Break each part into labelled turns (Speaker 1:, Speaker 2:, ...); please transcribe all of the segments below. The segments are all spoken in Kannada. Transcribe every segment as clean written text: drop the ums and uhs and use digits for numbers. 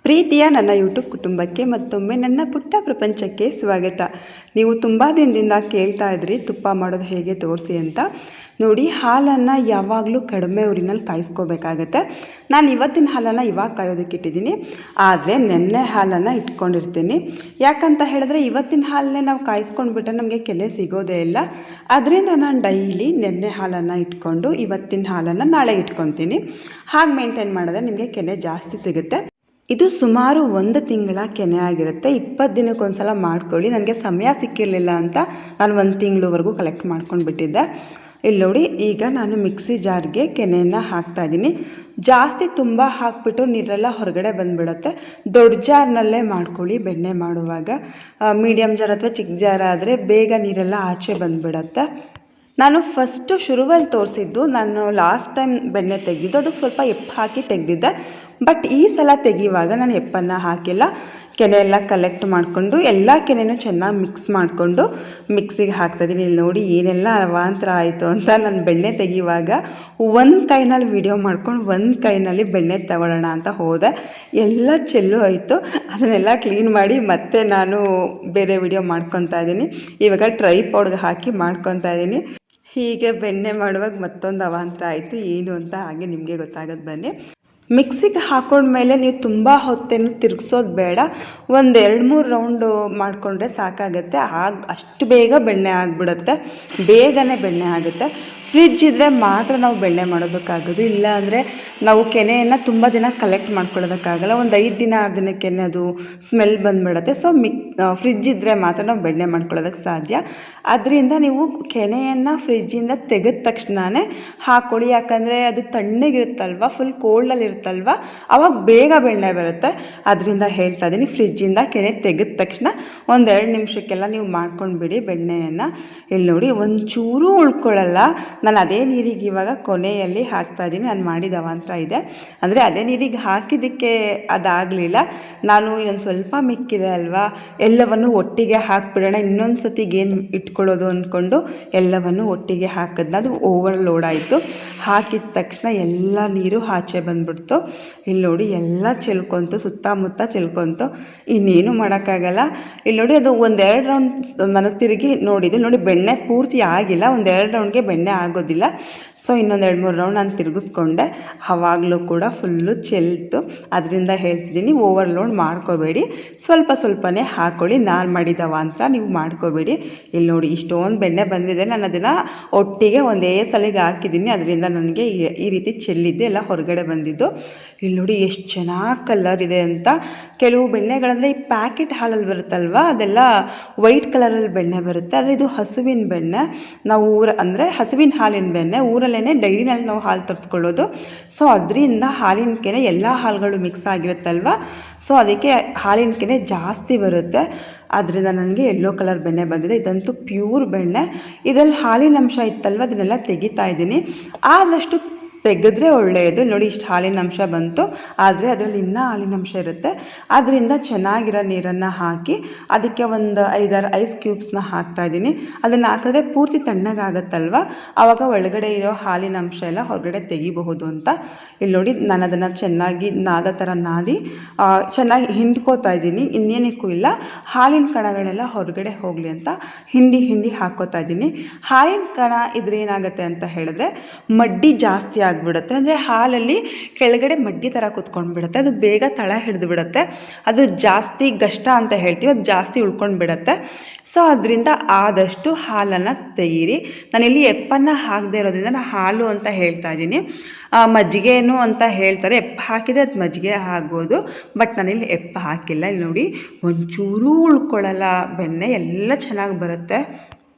Speaker 1: ಪ್ರೀತಿಯ ನನ್ನ ಯೂಟ್ಯೂಬ್ ಕುಟುಂಬಕ್ಕೆ ಮತ್ತೊಮ್ಮೆ ನನ್ನ ಪುಟ್ಟ ಪ್ರಪಂಚಕ್ಕೆ ಸ್ವಾಗತ. ನೀವು ತುಂಬ ದಿನದಿಂದ ಕೇಳ್ತಾ ಇದ್ರಿ ತುಪ್ಪ ಮಾಡೋದು ಹೇಗೆ ತೋರಿಸಿ ಅಂತ. ನೋಡಿ, ಹಾಲನ್ನು ಯಾವಾಗಲೂ ಕಡಿಮೆ ಊರಿನಲ್ಲಿ ಕಾಯಿಸ್ಕೋಬೇಕಾಗತ್ತೆ. ನಾನು ಇವತ್ತಿನ ಹಾಲನ್ನು ಇವಾಗ ಕಾಯೋದಕ್ಕೆ ಇಟ್ಟಿದ್ದೀನಿ, ಆದರೆ ನೆನ್ನೆ ಹಾಲನ್ನು ಇಟ್ಕೊಂಡಿರ್ತೀನಿ. ಯಾಕಂತ ಹೇಳಿದ್ರೆ ಇವತ್ತಿನ ಹಾಲನ್ನೇ ನಾವು ಕಾಯಿಸ್ಕೊಂಡ್ಬಿಟ್ರೆ ನಮಗೆ ಕೆನೆ ಸಿಗೋದೇ ಇಲ್ಲ. ಅದರಿಂದ ನಾನು ಡೈಲಿ ನೆನ್ನೆ ಹಾಲನ್ನು ಇಟ್ಕೊಂಡು ಇವತ್ತಿನ ಹಾಲನ್ನು ನಾಳೆ ಇಟ್ಕೊತೀನಿ. ಹಾಗೆ ಮೇಂಟೈನ್ ಮಾಡಿದ್ರೆ ನಿಮಗೆ ಕೆನೆ ಜಾಸ್ತಿ ಸಿಗುತ್ತೆ. ಇದು ಸುಮಾರು 1 ತಿಂಗಳ ಕೆನೆ ಆಗಿರುತ್ತೆ. 20 ದಿನಕ್ಕೊಂದ್ಸಲ ಮಾಡ್ಕೊಳ್ಳಿ. ನನಗೆ ಸಮಯ ಸಿಕ್ಕಿರಲಿಲ್ಲ ಅಂತ ನಾನು 1 ತಿಂಗಳವರೆಗೂ ಕಲೆಕ್ಟ್ ಮಾಡ್ಕೊಂಡು ಬಿಟ್ಟಿದ್ದೆ. ಇಲ್ಲಿ ನೋಡಿ, ಈಗ ನಾನು ಮಿಕ್ಸಿ ಜಾರ್ಗೆ ಕೆನೆಯನ್ನು ಹಾಕ್ತಾಯಿದ್ದೀನಿ. ಜಾಸ್ತಿ ತುಂಬ ಹಾಕಿಬಿಟ್ಟು ನೀರೆಲ್ಲ ಹೊರಗಡೆ ಬಂದುಬಿಡುತ್ತೆ. ದೊಡ್ಡ ಜಾರ್ನಲ್ಲೇ ಮಾಡ್ಕೊಳ್ಳಿ ಬೆಣ್ಣೆ ಮಾಡುವಾಗ. ಮೀಡಿಯಮ್ ಜಾರ್ ಅಥವಾ ಚಿಕ್ಕ ಜಾರ್ ಆದರೆ ಬೇಗ ನೀರೆಲ್ಲ ಆಚೆ ಬಂದುಬಿಡತ್ತೆ. ನಾನು ಫಸ್ಟು ಶುರುವಲ್ಲಿ ತೋರಿಸಿದ್ದು, ನಾನು ಲಾಸ್ಟ್ ಟೈಮ್ ಬೆಣ್ಣೆ ತೆಗೆದಿದ್ದು ಅದಕ್ಕೆ ಸ್ವಲ್ಪ ಎಪ್ಪು ಹಾಕಿ ತೆಗೆದಿದ್ದೆ. ಬಟ್ ಈ ಸಲ ತೆಗೆಯುವಾಗ ನಾನು ಎಪ್ಪನ್ನು ಹಾಕಿಲ್ಲ. ಕೆನೆ ಎಲ್ಲ ಕಲೆಕ್ಟ್ ಮಾಡಿಕೊಂಡು ಎಲ್ಲ ಕೆನೆನೂ ಚೆನ್ನಾಗಿ ಮಿಕ್ಸ್ ಮಾಡಿಕೊಂಡು ಮಿಕ್ಸಿಗೆ ಹಾಕ್ತಾಯಿದ್ದೀನಿ. ಇಲ್ಲಿ ನೋಡಿ ಏನೆಲ್ಲ ಅವಾಂತರ ಆಯಿತು ಅಂತ. ನಾನು ಬೆಣ್ಣೆ ತೆಗೆಯುವಾಗ ಒಂದು ಕೈನಲ್ಲಿ ವಿಡಿಯೋ ಮಾಡ್ಕೊಂಡು ಒಂದು ಕೈನಲ್ಲಿ ಬೆಣ್ಣೆ ತಗೊಳ್ಳೋಣ ಅಂತ ಹೋದೆ. ಎಲ್ಲ ಚೆಲ್ಲು ಆಯಿತು. ಅದನ್ನೆಲ್ಲ ಕ್ಲೀನ್ ಮಾಡಿ ಮತ್ತೆ ನಾನು ಬೇರೆ ವಿಡಿಯೋ ಮಾಡ್ಕೊತಾ ಇದ್ದೀನಿ. ಇವಾಗ ಟ್ರೈಪಾಡ್ಗೆ ಹಾಕಿ ಮಾಡ್ಕೊತಾ ಇದ್ದೀನಿ. ಹೀಗೆ ಬೆಣ್ಣೆ ಮಾಡುವಾಗ ಮತ್ತೊಂದು ಅವಾಂತರ ಆಯಿತು. ಏನು ಅಂತ ಹಾಗೆ ನಿಮಗೆ ಗೊತ್ತಾಗೋದು ಬನ್ನಿ. ಮಿಕ್ಸಿಗೆ ಹಾಕೊಂಡ್ಮೇಲೆ ನೀವು ತುಂಬ ಹೊತ್ತೇನು ತಿರುಗಿಸೋದು ಬೇಡ. ಒಂದು 2-3 ರೌಂಡು ಮಾಡಿಕೊಂಡ್ರೆ ಸಾಕಾಗುತ್ತೆ. ಅಷ್ಟು ಬೇಗ ಬೆಣ್ಣೆ ಆಗಿಬಿಡುತ್ತೆ, ಬೇಗನೆ ಬೆಣ್ಣೆ ಆಗುತ್ತೆ. ಫ್ರಿಡ್ಜ್ ಇದ್ದರೆ ಮಾತ್ರ ನಾವು ಬೆಣ್ಣೆ ಮಾಡೋದಕ್ಕಾಗೋದು. ಇಲ್ಲ ಅಂದರೆ ನಾವು ಕೆನೆಯನ್ನು ತುಂಬ ದಿನ ಕಲೆಕ್ಟ್ ಮಾಡ್ಕೊಳ್ಳೋದಕ್ಕಾಗಲ್ಲ. ಒಂದು 5 ದಿನ 6 ದಿನಕ್ಕೆ ಅದು ಸ್ಮೆಲ್ ಬಂದುಬಿಡುತ್ತೆ. ಸೊ ಫ್ರಿಡ್ಜ್ ಇದ್ದರೆ ಮಾತ್ರ ನಾವು ಬೆಣ್ಣೆ ಮಾಡ್ಕೊಳ್ಳೋದಕ್ಕೆ ಸಾಧ್ಯ. ಅದರಿಂದ ನೀವು ಕೆನೆಯನ್ನು ಫ್ರಿಡ್ಜಿಂದ ತೆಗೆದ ತಕ್ಷಣವೇ ಹಾಕ್ಕೊಳ್ಳಿ. ಯಾಕಂದರೆ ಅದು ತಣ್ಣಗಿರುತ್ತಲ್ವ, ಫುಲ್ ಕೋಲ್ಡಲ್ಲಿ ಇರುತ್ತಲ್ವ, ಆವಾಗ ಬೇಗ ಬೆಣ್ಣೆ ಬರುತ್ತೆ. ಅದರಿಂದ ಹೇಳ್ತಾ ಇದ್ದೀನಿ, ಫ್ರಿಡ್ಜಿಂದ ಕೆನೆ ತೆಗೆದ ತಕ್ಷಣ ಒಂದು 2 ನಿಮಿಷಕ್ಕೆಲ್ಲ ನೀವು ಮಾಡ್ಕೊಂಡ್ಬಿಡಿ ಬೆಣ್ಣೆಯನ್ನು. ಇಲ್ಲಿ ನೋಡಿ, ಒಂಚೂರು ಉಳ್ಕೊಳ್ಳಲ್ಲ. ನಾನು ಅದೇ ನೀರಿಗೆ ಇವಾಗ ಕೊನೆಯಲ್ಲಿ ಹಾಕ್ತಾಯಿದ್ದೀನಿ. ನಾನು ಮಾಡಿದ ಅವಾಂತರ ಇದೆ. ಅಂದರೆ ಅದೇ ನೀರಿಗೆ ಹಾಕಿದ್ದಕ್ಕೆ ಅದಾಗಲಿಲ್ಲ. ನಾನು ಇನ್ನೊಂದು ಸ್ವಲ್ಪ ಮಿಕ್ಕಿದೆ ಅಲ್ವಾ, ಎಲ್ಲವನ್ನು ಒಟ್ಟಿಗೆ ಹಾಕಿಬಿಡೋಣ, ಇನ್ನೊಂದು ಸತಿಗೆ ಏನು ಇಟ್ಕೊಳ್ಳೋದು ಅಂದ್ಕೊಂಡು ಎಲ್ಲವನ್ನು ಒಟ್ಟಿಗೆ ಹಾಕಿದ್ನ. ಅದು ಓವರ್ಲೋಡ್ ಆಯಿತು. ಹಾಕಿದ ತಕ್ಷಣ ಎಲ್ಲ ನೀರು ಆಚೆ ಬಂದ್ಬಿಡ್ತು. ಇಲ್ಲಿ ನೋಡಿ, ಎಲ್ಲ ಚೆಲ್ಕೊಂತು, ಸುತ್ತಮುತ್ತ ಚೆಲ್ಕೊಂತು. ಇನ್ನೇನು ಮಾಡೋಕ್ಕಾಗಲ್ಲ. ಇಲ್ಲಿ ನೋಡಿ, ಅದು 1-2 ರೌಂಡ್ ನಾನು ತಿರುಗಿ ನೋಡಿದ್ದು. ನೋಡಿ, ಬೆಣ್ಣೆ ಪೂರ್ತಿ ಆಗಿಲ್ಲ. 1-2 ರೌಂಡ್ಗೆ ಬೆಣ್ಣೆ ಆಗೋದಿಲ್ಲ. ಸೊ ಇನ್ನೊಂದು 2-3 ರೌಂಡ್ ನಾನು ತಿರುಗಿಸ್ಕೊಂಡೆ. ಆವಾಗಲೂ ಕೂಡ ಫುಲ್ಲು ಚೆಲ್ತು. ಅದರಿಂದ ಹೇಳ್ತಿದ್ದೀನಿ, ಓವರ್ಲೋಡ್ ಮಾಡ್ಕೋಬೇಡಿ, ಸ್ವಲ್ಪ ಸ್ವಲ್ಪನೇ ಹಾಕ್ಕೊಳ್ಳಿ. ನಾನು ಮಾಡಿದ ಅವಾಂತರ ನೀವು ಮಾಡ್ಕೋಬೇಡಿ. ಇಲ್ಲಿ ನೋಡಿ, ಇಷ್ಟೊಂದು ಬೆಣ್ಣೆ ಬಂದಿದೆ. ನಾನು ಅದನ್ನು ಒಟ್ಟಿಗೆ ಒಂದೇ ಸಲಿಗೆ ಹಾಕಿದ್ದೀನಿ. ಅದರಿಂದ ನನಗೆ ಈ ರೀತಿ ಚೆಲ್ಲಿದ್ದೆ, ಎಲ್ಲ ಹೊರಗಡೆ ಬಂದಿದ್ದು. ಇಲ್ಲಿ ನೋಡಿ ಎಷ್ಟು ಚೆನ್ನಾಗಿ ಕಲರ್ ಇದೆ ಅಂತ. ಕೆಲವು ಬೆಣ್ಣೆಗಳಂದರೆ ಈ ಪ್ಯಾಕೆಟ್ ಹಾಲಲ್ಲಿ ಬರುತ್ತಲ್ವ, ಅದೆಲ್ಲ ವೈಟ್ ಕಲರಲ್ಲಿ ಬೆಣ್ಣೆ ಬರುತ್ತೆ. ಆದರೆ ಇದು ಹಸುವಿನ ಬೆಣ್ಣೆ. ನಾವು ಅಂದರೆ ಹಸುವಿನ ಹಾಲಿನ ಬೆಣ್ಣೆ. ಊರಲ್ಲೇ ಡೈರಿನಲ್ಲಿ ನಾವು ಹಾಲು ತರಿಸ್ಕೊಳ್ಳೋದು. ಸೊ ಅದರಿಂದ ಹಾಲಿನ ಕೆನೆ ಎಲ್ಲ ಹಾಲುಗಳು ಮಿಕ್ಸ್ ಆಗಿರುತ್ತಲ್ವ, ಸೊ ಅದಕ್ಕೆ ಹಾಲಿನ ಕೆನೆ ಜಾಸ್ತಿ ಬರುತ್ತೆ. ಅದರಿಂದ ನನಗೆ ಯೆಲ್ಲೋ ಕಲರ್ ಬೆಣ್ಣೆ ಬಂದಿದೆ. ಇದಂತೂ ಪ್ಯೂರ್ ಬೆಣ್ಣೆ. ಇದರಲ್ಲಿ ಹಾಲಿನ ಅಂಶ ಇತ್ತಲ್ವ, ಅದನ್ನೆಲ್ಲ ತೆಗಿತಾ ಇದ್ದೀನಿ. ಆದಷ್ಟು ತೆಗೆದ್ರೆ ಒಳ್ಳೆಯದು. ನೋಡಿ, ಇಷ್ಟು ಹಾಲಿನ ಅಂಶ ಬಂತು, ಆದರೆ ಅದರಲ್ಲಿ ಇನ್ನೂ ಹಾಲಿನ ಅಂಶ ಇರುತ್ತೆ. ಅದರಿಂದ ಚೆನ್ನಾಗಿರೋ ನೀರನ್ನು ಹಾಕಿ ಅದಕ್ಕೆ ಒಂದು 5-6 ಐಸ್ ಕ್ಯೂಬ್ಸ್ನ ಹಾಕ್ತಾಯಿದ್ದೀನಿ. ಅದನ್ನು ಹಾಕಿದ್ರೆ ಪೂರ್ತಿ ತಣ್ಣಗಾಗತ್ತಲ್ವ, ಆವಾಗ ಒಳಗಡೆ ಇರೋ ಹಾಲಿನ ಅಂಶ ಎಲ್ಲ ಹೊರಗಡೆ ತೆಗಿಬಹುದು ಅಂತ. ಇಲ್ಲಿ ನೋಡಿ, ನಾನು ಅದನ್ನು ಚೆನ್ನಾಗಿ ನಾದ ಥರ ನಾದಿ ಚೆನ್ನಾಗಿ ಹಿಂಡ್ಕೋತಾ ಇದ್ದೀನಿ. ಇನ್ನೇನಕ್ಕೂ ಇಲ್ಲ, ಹಾಲಿನ ಕಣಗಳೆಲ್ಲ ಹೊರಗಡೆ ಹೋಗಲಿ ಅಂತ ಹಿಂಡಿ ಹಾಕ್ಕೋತಾ ಇದ್ದೀನಿ. ಹಾಲಿನ ಕಣ ಇದ್ರೆ ಏನಾಗುತ್ತೆ ಅಂತ ಹೇಳಿದ್ರೆ ಮಡ್ಡಿ ಜಾಸ್ತಿ ಆಗಿಬಿಡುತ್ತೆ. ಅಂದರೆ ಹಾಲಲ್ಲಿ ಕೆಳಗಡೆ ಮಡ್ಡಿ ಥರ ಕೂತ್ಕೊಂಡು ಬಿಡುತ್ತೆ. ಅದು ಬೇಗ ತಳ ಹಿಡಿದು ಬಿಡುತ್ತೆ. ಅದು ಜಾಸ್ತಿ ಗಷ್ಟ ಅಂತ ಹೇಳ್ತೀವಿ, ಅದು ಜಾಸ್ತಿ ಉಳ್ಕೊಂಡು ಬಿಡುತ್ತೆ. ಸೊ ಅದರಿಂದ ಆದಷ್ಟು ಹಾಲನ್ನು ತೆಗೀರಿ. ನಾನಿಲ್ಲಿ ಎಪ್ಪನ್ನು ಹಾಕದೇ ಇರೋದ್ರಿಂದ ನಾನು ಹಾಲು ಅಂತ ಹೇಳ್ತಾ ಇದ್ದೀನಿ. ಮಜ್ಜಿಗೆನೂ ಅಂತ ಹೇಳ್ತಾರೆ. ಎಪ್ಪು ಹಾಕಿದರೆ ಅದು ಮಜ್ಜಿಗೆ ಆಗೋದು. ಬಟ್ ನಾನಿಲ್ಲಿ ಎಪ್ಪು ಹಾಕಿಲ್ಲ. ಇಲ್ಲಿ ನೋಡಿ, ಒಂಚೂರೂ ಉಳ್ಕೊಳ್ಳಲ್ಲ ಬೆಣ್ಣೆ, ಎಲ್ಲ ಚೆನ್ನಾಗಿ ಬರುತ್ತೆ.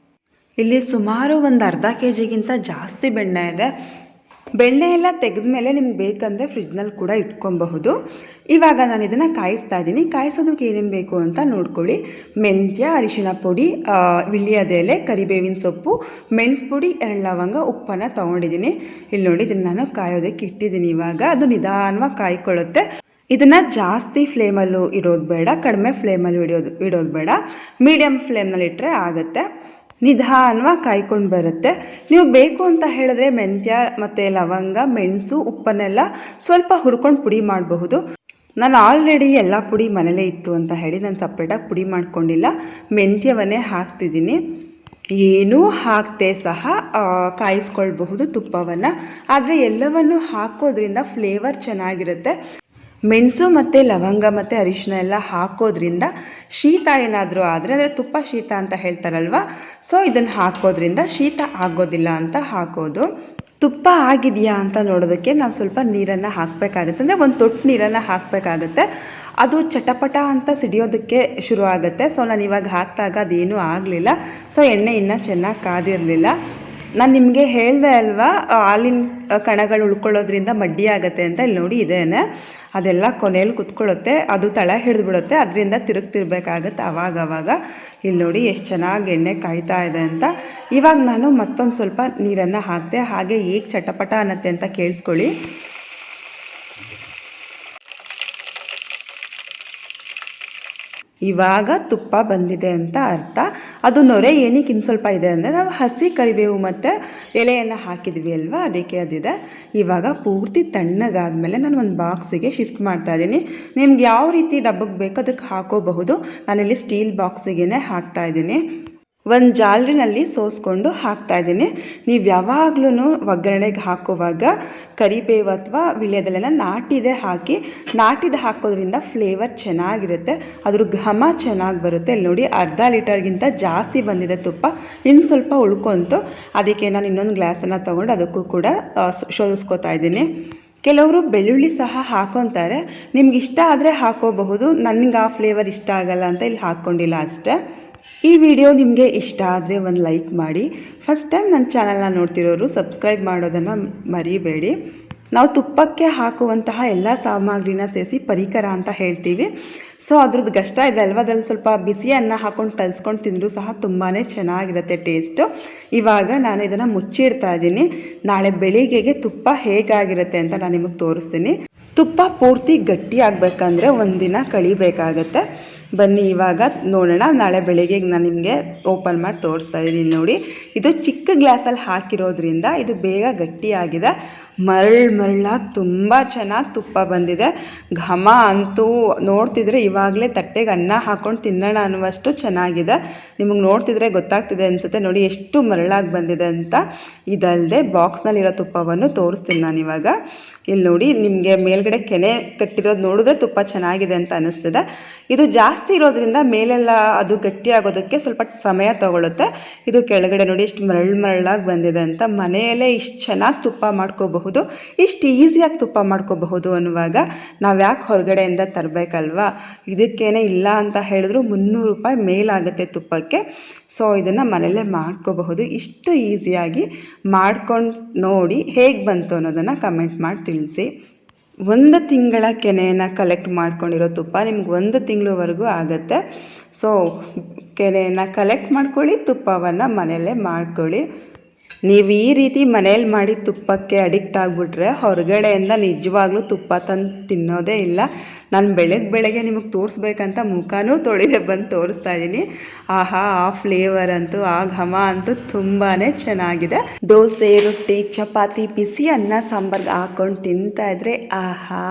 Speaker 1: ಇಲ್ಲಿ ಸುಮಾರು ಒಂದು ಅರ್ಧ KG-ಗಿಂತ ಜಾಸ್ತಿ ಬೆಣ್ಣೆ ಇದೆ. ಬೆಣ್ಣೆ ಎಲ್ಲ ತೆಗೆದ ಮೇಲೆ ನಿಮ್ಗೆ ಬೇಕಂದರೆ ಫ್ರಿಡ್ಜ್ನಲ್ಲಿ ಕೂಡ ಇಟ್ಕೊಬಹುದು. ಇವಾಗ ನಾನು ಇದನ್ನು ಕಾಯಿಸ್ತಾ ಇದ್ದೀನಿ. ಕಾಯಿಸೋದಕ್ಕೆ ಏನೇನು ಬೇಕು ಅಂತ ನೋಡ್ಕೊಳ್ಳಿ. ಮೆಂತ್ಯ, ಅರಿಶಿಣ ಪುಡಿ, ವಿಳ್ಯದ ಎಲೆ, ಕರಿಬೇವಿನ ಸೊಪ್ಪು, ಮೆಣಸು ಪುಡಿ, 2 ಲವಂಗ, ಉಪ್ಪನ್ನು ತೊಗೊಂಡಿದ್ದೀನಿ. ಇಲ್ಲಿ ನೋಡಿ, ಇದನ್ನು ನಾನು ಕಾಯೋದಕ್ಕೆ ಇಟ್ಟಿದ್ದೀನಿ. ಇವಾಗ ಅದು ನಿಧಾನವಾಗಿ ಕಾಯ್ಕೊಳ್ಳುತ್ತೆ. ಇದನ್ನು ಜಾಸ್ತಿ ಫ್ಲೇಮಲ್ಲೂ ಇಡೋದು ಬೇಡ, ಕಡಿಮೆ ಫ್ಲೇಮಲ್ಲಿ ಇಡೋದು ಬೇಡ. ಮೀಡಿಯಮ್ ಫ್ಲೇಮ್ನಲ್ಲಿ ಇಟ್ಟರೆ ಆಗುತ್ತೆ. ನಿಧಾನವಾಗಿ ಕಾಯ್ಕೊಂಡು ಬರುತ್ತೆ. ನೀವು ಬೇಕು ಅಂತ ಹೇಳಿದ್ರೆ ಮೆಂತ್ಯ ಮತ್ತು ಲವಂಗ, ಮೆಣಸು, ಉಪ್ಪನ್ನೆಲ್ಲ ಸ್ವಲ್ಪ ಹುರ್ಕೊಂಡು ಪುಡಿ ಮಾಡಬಹುದು. ನಾನು ಆಲ್ರೆಡಿ ಎಲ್ಲ ಪುಡಿ ಮನೇಲೇ ಇತ್ತು ಅಂತ ಹೇಳಿ ನಾನು ಸಪ್ರೇಟಾಗಿ ಪುಡಿ ಮಾಡ್ಕೊಂಡಿಲ್ಲ, ಮೆಂತ್ಯವನ್ನೇ ಹಾಕ್ತಿದ್ದೀನಿ. ಏನೂ ಹಾಕದೆ ಸಹ ಕಾಯಿಸ್ಕೊಳ್ಬಹುದು ತುಪ್ಪವನ್ನು. ಆದರೆ ಎಲ್ಲವನ್ನು ಹಾಕೋದ್ರಿಂದ ಫ್ಲೇವರ್ ಚೆನ್ನಾಗಿರುತ್ತೆ. ಮೆಣಸು ಮತ್ತು ಲವಂಗ ಮತ್ತು ಅರಿಶಿನ ಎಲ್ಲ ಹಾಕೋದ್ರಿಂದ ಶೀತ ಏನಾದರೂ ಆದರೆ, ಅಂದರೆ ತುಪ್ಪ ಶೀತ ಅಂತ ಹೇಳ್ತಾರಲ್ವ, ಸೊ ಇದನ್ನು ಹಾಕೋದ್ರಿಂದ ಶೀತ ಆಗೋದಿಲ್ಲ ಅಂತ ಹಾಕೋದು. ತುಪ್ಪ ಆಗಿದೆಯಾ ಅಂತ ನೋಡೋದಕ್ಕೆ ನಾವು ಸ್ವಲ್ಪ ನೀರನ್ನು ಹಾಕಬೇಕಾಗುತ್ತೆ, ಅಂದರೆ ಒಂದು ತೊಟ್ಟು ನೀರನ್ನು ಹಾಕಬೇಕಾಗುತ್ತೆ. ಅದು ಚಟಪಟ ಅಂತ ಸಿಡಿಯೋದಕ್ಕೆ ಶುರು ಆಗುತ್ತೆ. ಸೊ ನಾನು ಇವಾಗ ಹಾಕಿದಾಗ ಅದೇನೂ ಆಗಲಿಲ್ಲ. ಸೊ ಎಣ್ಣೆ ಇನ್ನೂ ಚೆನ್ನಾಗಿ ಕಾದಿರಲಿಲ್ಲ. ನಾನು ನಿಮಗೆ ಹೇಳಿದೆ ಅಲ್ವಾ, ಹಾಲಿನ ಕಣಗಳು ಉಳ್ಕೊಳ್ಳೋದ್ರಿಂದ ಮಡ್ಡಿ ಆಗುತ್ತೆ ಅಂತ. ಇಲ್ಲಿ ನೋಡಿ ಇದೇನೆ, ಅದೆಲ್ಲ ಕೊನೆಯಲ್ಲಿ ಕುತ್ಕೊಳ್ಳುತ್ತೆ, ಅದು ತಳ ಹಿಡಿದ್ಬಿಡುತ್ತೆ, ಅದರಿಂದ ತಿರುಗ್ತಿರ್ಬೇಕಾಗತ್ತೆ ಅವಾಗವಾಗ. ಇಲ್ಲಿ ನೋಡಿ ಎಷ್ಟು ಚೆನ್ನಾಗಿ ಎಣ್ಣೆ ಕಾಯ್ತಾ ಇದೆ ಅಂತ. ಇವಾಗ ನಾನು ಮತ್ತೊಂದು ಸ್ವಲ್ಪ ನೀರನ್ನು ಹಾಕಿದೆ. ಹಾಗೆ ಹೇಗೆ ಚಟಪಟ ಅನ್ನತ್ತೆ ಅಂತ ಕೇಳಿಸ್ಕೊಳ್ಳಿ. ಇವಾಗ ತುಪ್ಪ ಬಂದಿದೆ ಅಂತ ಅರ್ಥ. ಅದು ನೊರೆ ಏನಕ್ಕೆ ಇನ್ನು ಸ್ವಲ್ಪ ಇದೆ ಅಂದರೆ, ನಾವು ಹಸಿ ಕರಿಬೇವು ಮತ್ತು ಎಲೆಯನ್ನು ಹಾಕಿದ್ವಿ ಅಲ್ವಾ, ಅದಕ್ಕೆ ಅದಿದೆ. ಇವಾಗ ಪೂರ್ತಿ ತಣ್ಣಗಾದ್ಮೇಲೆ ನಾನು ಒಂದು ಬಾಕ್ಸಿಗೆ ಶಿಫ್ಟ್ ಮಾಡ್ತಾ ಇದ್ದೀನಿ. ನಿಮ್ಗೆ ಯಾವ ರೀತಿ ಡಬ್ಬಕ್ಕೆ ಬೇಕು ಅದಕ್ಕೆ ಹಾಕೋಬಹುದು. ನಾನಿಲ್ಲಿ ಸ್ಟೀಲ್ ಬಾಕ್ಸಿಗೆ ಹಾಕ್ತಾ ಇದ್ದೀನಿ. ಒಂದು ಜಾಲರಿನಲ್ಲಿ ಸೋಸ್ಕೊಂಡು ಹಾಕ್ತಾಯಿದ್ದೀನಿ. ನೀವು ಯಾವಾಗ್ಲೂ ಒಗ್ಗರಣೆಗೆ ಹಾಕುವಾಗ ಕರಿಬೇವು ಅಥವಾ ವೀಳ್ಯದೆಲೆನ ನಾಟಿದೆ ಹಾಕಿ. ನಾಟಿದ ಹಾಕೋದ್ರಿಂದ ಫ್ಲೇವರ್ ಚೆನ್ನಾಗಿರುತ್ತೆ, ಅದ್ರ ಘಮ ಚೆನ್ನಾಗಿ ಬರುತ್ತೆ. ಇಲ್ಲಿ ನೋಡಿ ಅರ್ಧ ಲೀಟರ್ಗಿಂತ ಜಾಸ್ತಿ ಬಂದಿದೆ ತುಪ್ಪ, ಇನ್ನು ಸ್ವಲ್ಪ ಉಳ್ಕೊಂತು. ಅದಕ್ಕೆ ನಾನು ಇನ್ನೊಂದು ಗ್ಲಾಸನ್ನು ತೊಗೊಂಡು ಅದಕ್ಕೂ ಕೂಡ ಶೋಧಿಸ್ಕೊತಾ ಇದ್ದೀನಿ. ಕೆಲವರು ಬೆಳ್ಳುಳ್ಳಿ ಸಹ ಹಾಕೊತಾರೆ, ನಿಮ್ಗೆ ಇಷ್ಟ ಆದರೆ ಹಾಕೋಬಹುದು. ನನಗೆ ಆ ಫ್ಲೇವರ್ ಇಷ್ಟ ಆಗಲ್ಲ ಅಂತ ಇಲ್ಲಿ ಹಾಕ್ಕೊಂಡಿಲ್ಲ ಅಷ್ಟೇ. ಈ ವಿಡಿಯೋ ನಿಮಗೆ ಇಷ್ಟ ಆದರೆ ಒಂದು ಲೈಕ್ ಮಾಡಿ. ಫಸ್ಟ್ ಟೈಮ್ ನನ್ನ ಚಾನಲ್ನ ನೋಡ್ತಿರೋರು ಸಬ್ಸ್ಕ್ರೈಬ್ ಮಾಡೋದನ್ನು ಮರಿಬೇಡಿ. ನಾವು ತುಪ್ಪಕ್ಕೆ ಹಾಕುವಂತಹ ಎಲ್ಲ ಸಾಮಗ್ರಿನ ಸೇರಿಸಿ ಪರಿಕರ ಅಂತ ಹೇಳ್ತೀವಿ. ಸೊ ಅದ್ರದ್ದು ಕಷ್ಟ ಇದೆ ಅಲ್ವಾ, ಅದರಲ್ಲಿ ಸ್ವಲ್ಪ ಬಿಸಿ ಅನ್ನ ಹಾಕ್ಕೊಂಡು ಕಲಿಸ್ಕೊಂಡು ತಿಂದರೂ ಸಹ ತುಂಬಾ ಚೆನ್ನಾಗಿರುತ್ತೆ ಟೇಸ್ಟು. ಇವಾಗ ನಾನು ಇದನ್ನು ಮುಚ್ಚಿಡ್ತಾ ಇದ್ದೀನಿ. ನಾಳೆ ಬೆಳಿಗ್ಗೆಗೆ ತುಪ್ಪ ಹೇಗಾಗಿರುತ್ತೆ ಅಂತ ನಾನು ನಿಮಗೆ ತೋರಿಸ್ತೀನಿ. ತುಪ್ಪ ಪೂರ್ತಿ ಗಟ್ಟಿ ಆಗಬೇಕಂದ್ರೆ ಒಂದಿನ ಕಳಿಬೇಕಾಗತ್ತೆ. ಬನ್ನಿ ಇವಾಗ ನೋಡೋಣ. ನಾಳೆ ಬೆಳಿಗ್ಗೆ ನಾನು ನಿಮಗೆ ಓಪನ್ ಮಾಡಿ ತೋರಿಸ್ತಾ ಇದ್ದೀನಿ. ನೋಡಿ, ಇದು ಚಿಕ್ಕ ಗ್ಲಾಸಲ್ಲಿ ಹಾಕಿರೋದ್ರಿಂದ ಇದು ಬೇಗ ಗಟ್ಟಿಯಾಗಿದೆ. ಮರಳಾಗಿ ತುಂಬ ಚೆನ್ನಾಗಿ ತುಪ್ಪ ಬಂದಿದೆ. ಘಮ ಅಂತೂ ನೋಡ್ತಿದ್ರೆ ಇವಾಗಲೇ ತಟ್ಟೆಗೆ ಅನ್ನ ಹಾಕ್ಕೊಂಡು ತಿನ್ನೋಣ ಅನ್ನುವಷ್ಟು ಚೆನ್ನಾಗಿದೆ. ನಿಮಗೆ ನೋಡ್ತಿದ್ರೆ ಗೊತ್ತಾಗ್ತಿದೆ ಅನಿಸುತ್ತೆ. ನೋಡಿ ಎಷ್ಟು ಮರಳಾಗಿ ಬಂದಿದೆ ಅಂತ. ಇದಲ್ಲದೆ ಬಾಕ್ಸ್ನಲ್ಲಿರೋ ತುಪ್ಪವನ್ನು ತೋರಿಸ್ತೀನಿ ನಾನು ಇವಾಗ. ಇಲ್ಲಿ ನೋಡಿ, ನಿಮಗೆ ಮೇಲ್ಗಡೆ ಕೆನೆ ಕಟ್ಟಿರೋದು ನೋಡಿದ್ರೆ ತುಪ್ಪ ಚೆನ್ನಾಗಿದೆ ಅಂತ ಅನ್ನಿಸ್ತದೆ. ಇದು ಜಾಸ್ತಿ ಇರೋದ್ರಿಂದ ಮೇಲೆಲ್ಲ ಅದು ಗಟ್ಟಿಯಾಗೋದಕ್ಕೆ ಸ್ವಲ್ಪ ಸಮಯ ತಗೊಳುತ್ತೆ. ಇದು ಕೆಳಗಡೆ ನೋಡಿ ಎಷ್ಟು ಮರಳಾಗಿ ಬಂದಿದೆ ಅಂತ. ಮನೆಯಲ್ಲೇ ಇಷ್ಟು ಚೆನ್ನಾಗಿ ತುಪ್ಪ ಮಾಡ್ಕೋಬಹುದು, ಇಷ್ಟು ಈಸಿಯಾಗಿ ತುಪ್ಪ ಮಾಡ್ಕೋಬಹುದು ಅನ್ನುವಾಗ ನಾವು ಯಾಕೆ ಹೊರಗಡೆಯಿಂದ ತರಬೇಕಲ್ವಾ. ಇದಕ್ಕೇನೆ ಇಲ್ಲ ಅಂತ ಹೇಳಿದ್ರು 300 ರೂಪಾಯಿ ಮೇಲಾಗುತ್ತೆ ತುಪ್ಪಕ್ಕೆ. ಸೊ ಇದನ್ನು ಮನೆಯಲ್ಲೇ ಮಾಡ್ಕೋಬಹುದು. ಇಷ್ಟು ಈಸಿಯಾಗಿ ಮಾಡ್ಕೊಂಡು ನೋಡಿ ಹೇಗೆ ಬಂತು ಅನ್ನೋದನ್ನು ಕಮೆಂಟ್ ಮಾಡಿ ತಿಳಿಸಿ. 1 ತಿಂಗಳ ಕೆನೆಯನ್ನು ಕಲೆಕ್ಟ್ ಮಾಡ್ಕೊಂಡಿರೋ ತುಪ್ಪ ನಿಮ್ಗೆ 1 ತಿಂಗಳವರೆಗೂ ಆಗುತ್ತೆ. ಸೊ ಕೆನೆಯನ್ನು ಕಲೆಕ್ಟ್ ಮಾಡ್ಕೊಳ್ಳಿ, ತುಪ್ಪವನ್ನು ಮನೆಯಲ್ಲೇ ಮಾಡ್ಕೊಳ್ಳಿ. ನೀವು ಈ ರೀತಿ ಮನೇಲಿ ಮಾಡಿ ತುಪ್ಪಕ್ಕೆ ಅಡಿಕ್ಟ್ ಆಗಿಬಿಟ್ರೆ ಹೊರಗಡೆಯಿಂದ ನಿಜವಾಗ್ಲೂ ತುಪ್ಪ ತಂದು ತಿನ್ನೋದೇ ಇಲ್ಲ. ನಾನು ಬೆಳಗ್ಗೆ ನಿಮಗೆ ತೋರಿಸ್ಬೇಕಂತ ಮುಖನೂ ತೊಳೆದೇ ಬಂದು ತೋರಿಸ್ತಾ ಇದ್ದೀನಿ. ಆಹಾ, ಆ ಫ್ಲೇವರ್ ಅಂತೂ, ಆ ಘಮ ಅಂತೂ ತುಂಬಾ ಚೆನ್ನಾಗಿದೆ. ದೋಸೆ, ರೊಟ್ಟಿ, ಚಪಾತಿ, ಬಿಸಿ ಅನ್ನ ಸಾಂಬಾರ್ಗೆ ಹಾಕ್ಕೊಂಡು ತಿಂತಾಯಿದ್ರೆ ಆಹಾ.